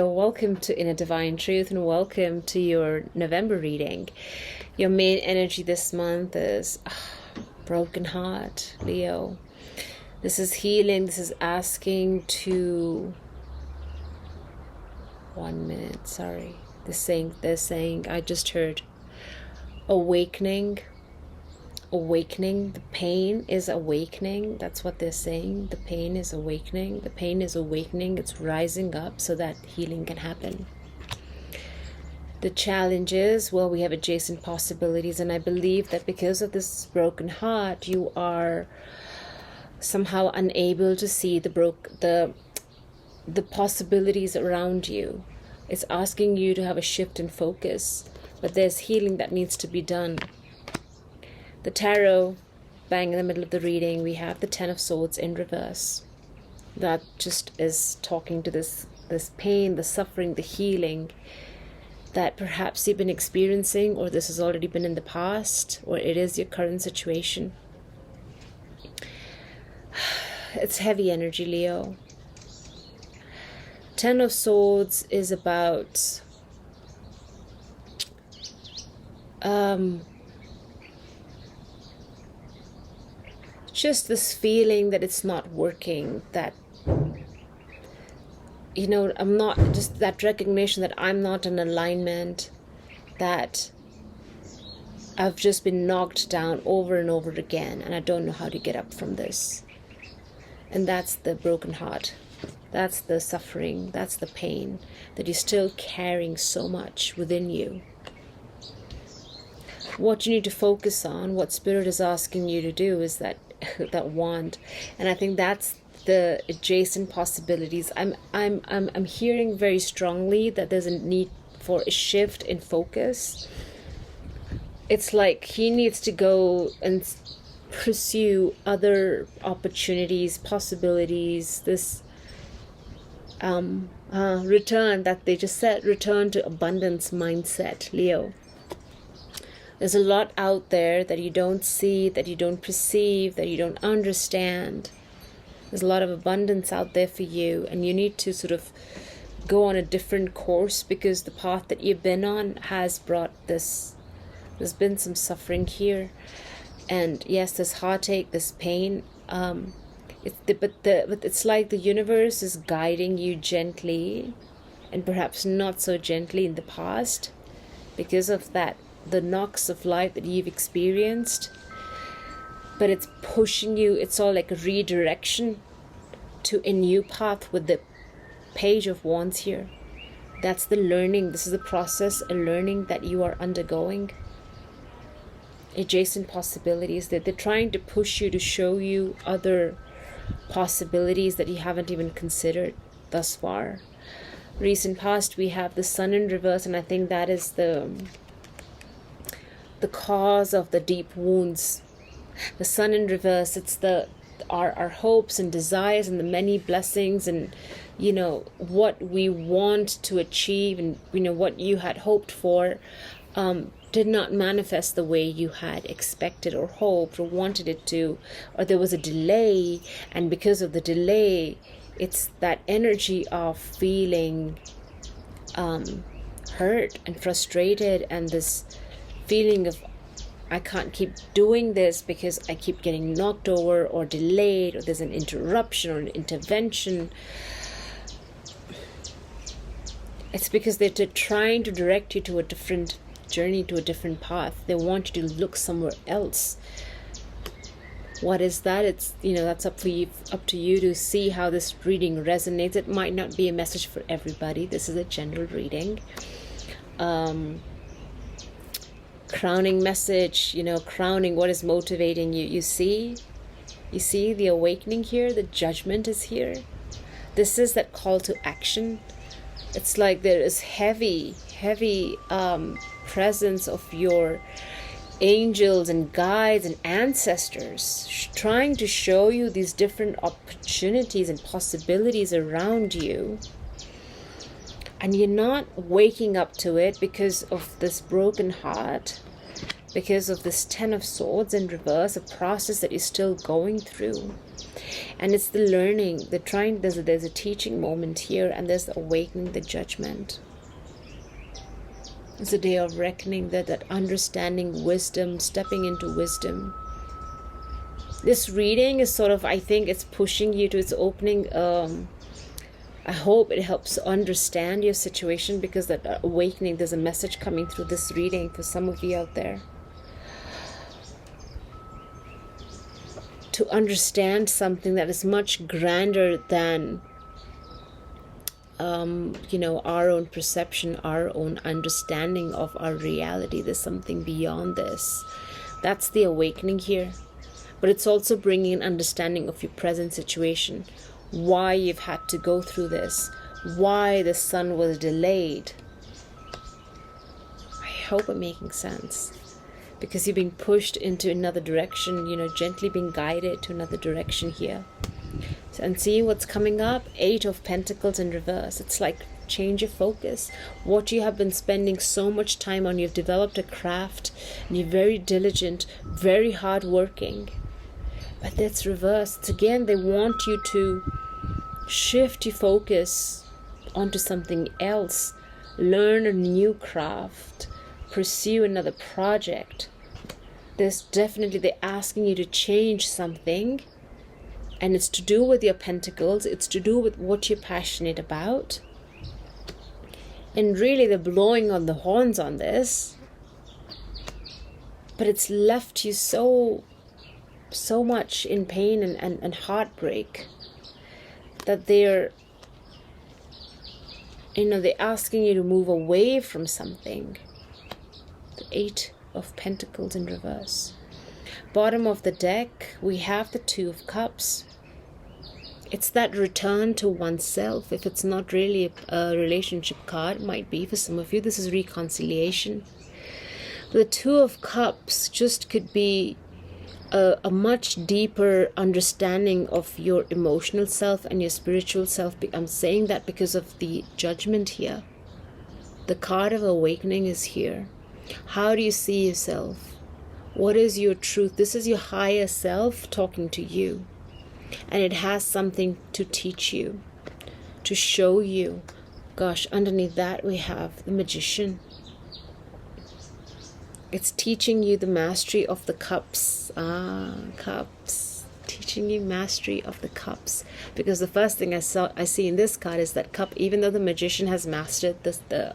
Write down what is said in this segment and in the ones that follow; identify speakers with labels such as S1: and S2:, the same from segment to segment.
S1: Leo, welcome to Inner Divine Truth and welcome to your November reading. Your main energy this month is broken heart, Leo. This is healing. This is asking to... 1 minute, sorry. They're saying, I just heard awakening. Awakening. The pain is awakening. That's what they're saying. The pain is awakening. The pain is awakening. It's rising up so that healing can happen. The challenge is, well, we have adjacent possibilities, and I believe that because of this broken heart, you are somehow unable to see the possibilities around you. It's asking you to have a shift in focus, but there's healing that needs to be done. The tarot, bang in the middle of the reading, we have the Ten of Swords in reverse. That just is talking to this pain, the suffering, the healing that perhaps you've been experiencing, or this has already been in the past, or it is your current situation. It's heavy energy, Leo. Ten of Swords is about just this feeling that it's not working, that, you know, I'm not, just that recognition that I'm not in alignment, that I've just been knocked down over and over again, and I don't know how to get up from this. And that's the broken heart. That's the suffering. That's the pain that you're still carrying so much within you. What you need to focus on, what Spirit is asking you to do, is that wand, and I think that's the adjacent possibilities. I'm hearing very strongly that there's a need for a shift in focus. It's like he needs to go and pursue other opportunities, possibilities. This return that they just said, return to abundance mindset, Leo. There's a lot out there that you don't see, that you don't perceive, that you don't understand. There's a lot of abundance out there for you, and you need to sort of go on a different course, because the path that you've been on has brought this. There's been some suffering here, and yes, there's heartache, there's pain. But it's like the universe is guiding you gently, and perhaps not so gently in the past, because of that, the knocks of life that you've experienced. But it's pushing you, it's all like a redirection to a new path with the Page of Wands here. That's the learning. This is the process, a learning that you are undergoing. Adjacent possibilities, that they're trying to push you, to show you other possibilities that you haven't even considered thus far. Recent past, we have the Sun in reverse, and I think that is the cause of the deep wounds. The Sun in reverse, it's our hopes and desires and the many blessings, and you know what we want to achieve, and you know what you had hoped for did not manifest the way you had expected or hoped or wanted it to, or there was a delay, and because of the delay, it's that energy of feeling hurt and frustrated, and this feeling of, I can't keep doing this because I keep getting knocked over or delayed, or there's an interruption or an intervention. It's because they're trying to direct you to a different journey, to a different path. They want you to look somewhere else. What is that? It's, you know, that's up to you to see how this reading resonates. It might not be a message for everybody. This is a general reading. Crowning message, you know, crowning what is motivating you. You see the awakening here, the judgment is here. This is that call to action. It's like there is heavy presence of your angels and guides and ancestors trying to show you these different opportunities and possibilities around you. And you're not waking up to it because of this broken heart. because of this Ten of Swords in reverse, a process that you're still going through. And it's the learning, there's a teaching moment here, and there's the awakening, the judgment. It's a day of reckoning, that understanding wisdom, stepping into wisdom. This reading is sort of, I think it's pushing you to, it's opening, I hope it helps understand your situation, because that awakening, there's a message coming through this reading for some of you out there. To understand something that is much grander than, our own perception, our own understanding of our reality. There's something beyond this. That's the awakening here. But it's also bringing an understanding of your present situation. Why you've had to go through this. Why the sun was delayed. I hope I'm making sense. Because you're being pushed into another direction, gently being guided to another direction here. And see what's coming up? 8 of Pentacles in reverse. It's like, change your focus. What you have been spending so much time on, you've developed a craft, and you're very diligent, very hardworking. But that's reversed. It's again, they want you to shift your focus onto something else. Learn a new craft. Pursue another project. They're asking you to change something. And it's to do with your pentacles. It's to do with what you're passionate about. And really, they're blowing on the horns on this. But it's left you so much in pain and heartbreak that they're asking you to move away from something. The 8 of Pentacles in reverse. Bottom of the deck, we have the 2 of Cups. It's that return to oneself. If it's not really a relationship card, it might be for some of you. This is reconciliation. The 2 of Cups just could be a much deeper understanding of your emotional self and your spiritual self. I'm saying that because of the judgment here. The card of awakening is here. How do you see yourself? What is your truth? This is your higher self talking to you. And it has something to teach you, to show you. Gosh, underneath that we have the Magician. It's teaching you the mastery of the cups. Cups. Teaching you mastery of the cups. Because the first thing I see in this card is that cup, even though the Magician has mastered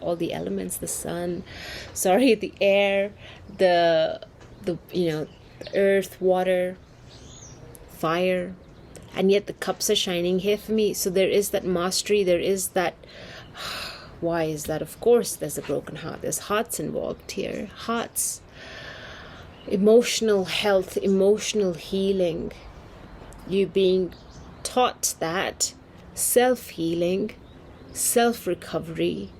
S1: all the elements, the air, the earth, water, fire, and yet the cups are shining here for me. So there is that mastery, there is that. Why is that? Of course there's a broken heart. There's hearts involved here. Hearts. Emotional health, emotional healing. You being taught that self-healing, self-recovery,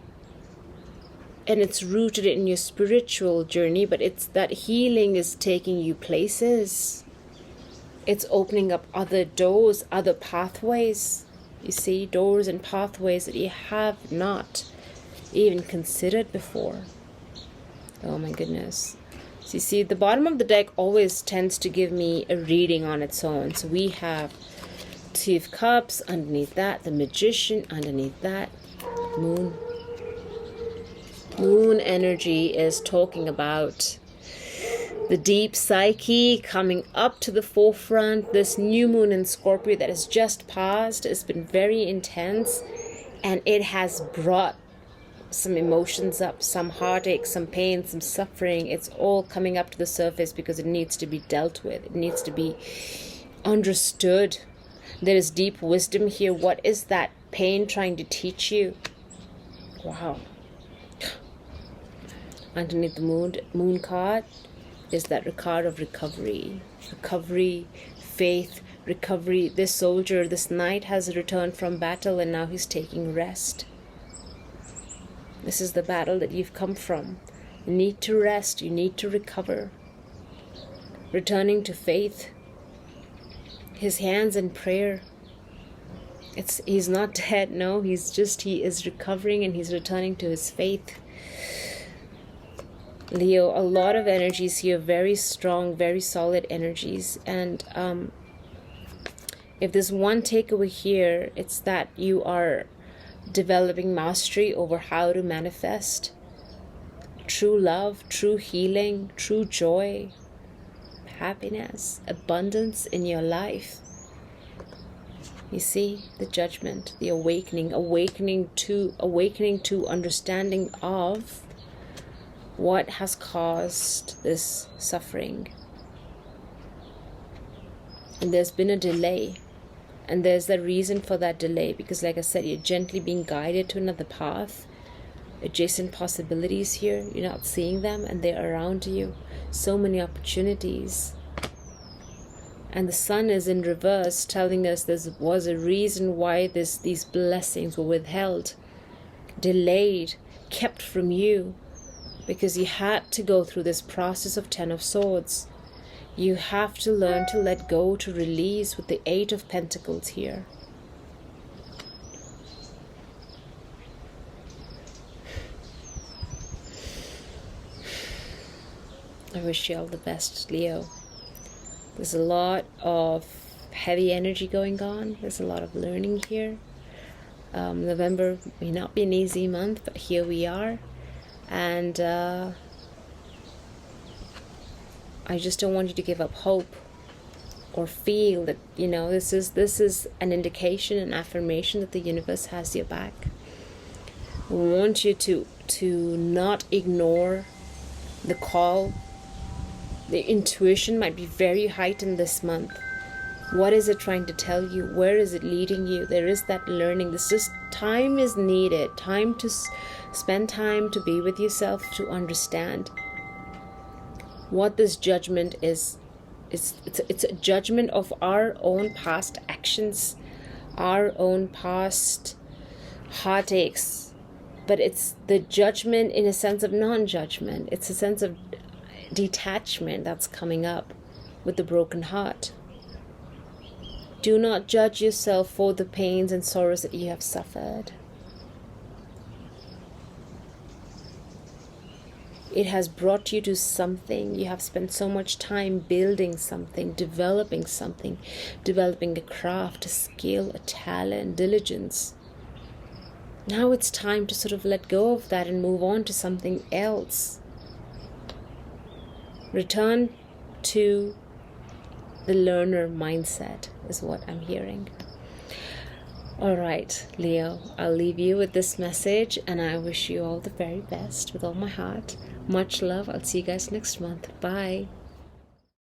S1: and it's rooted in your spiritual journey, but it's that healing is taking you places. It's opening up other doors, other pathways. You see, doors and pathways that you have not even considered before. Oh my goodness. So you see, the bottom of the deck always tends to give me a reading on its own. So we have 2 of Cups, underneath that, the Magician, underneath that, Moon. Moon energy is talking about the deep psyche coming up to the forefront. This new moon in Scorpio that has just passed has been very intense, and it has brought some emotions up, some heartache, some pain, some suffering. It's all coming up to the surface because it needs to be dealt with. It needs to be understood. There is deep wisdom here. What is that pain trying to teach you? Wow. Underneath the moon card is that card of recovery. Recovery, faith, recovery. This soldier, this knight has returned from battle, and now he's taking rest. This is the battle that you've come from. You need to rest. You need to recover. Returning to faith. His hands in prayer. He's not dead, no. He is recovering, and he's returning to his faith. Leo, a lot of energies here, very strong, very solid energies. And if there's one takeaway here, it's that you are developing mastery over how to manifest true love, true healing, true joy, happiness, abundance in your life. You see the judgment, the awakening to understanding of what has caused this suffering. And there's been a delay, and there's the reason for that delay, because like I said, you're gently being guided to another path. Adjacent possibilities here, you're not seeing them, and they're around you. So many opportunities. And the sun is in reverse, telling us there was a reason why these blessings were withheld, delayed, kept from you, because you had to go through this process of 10 of Swords. You have to learn to let go, to release, with the 8 of Pentacles here. I wish you all the best, Leo. There's a lot of heavy energy going on. There's a lot of learning here. November may not be an easy month, but here we are. And I just don't want you to give up hope or feel that, you know, this is an indication, an affirmation that the universe has your back. We want you to not ignore the call. The intuition might be very heightened this month. What is it trying to tell you? Where is it leading you? There is that learning. This just time is needed. Time to spend time to be with yourself, to understand what this judgment is. It's a judgment of our own past actions, our own past heartaches. But it's the judgment in a sense of non-judgment. It's a sense of detachment that's coming up with the broken heart. Do not judge yourself for the pains and sorrows that you have suffered. It has brought you to something. You have spent so much time building something, developing a craft, a skill, a talent, diligence. Now it's time to sort of let go of that and move on to something else. Return to the learner mindset is what I'm hearing. All right, Leo, I'll leave you with this message, and I wish you all the very best with all my heart. Much love. I'll see you guys next month. Bye.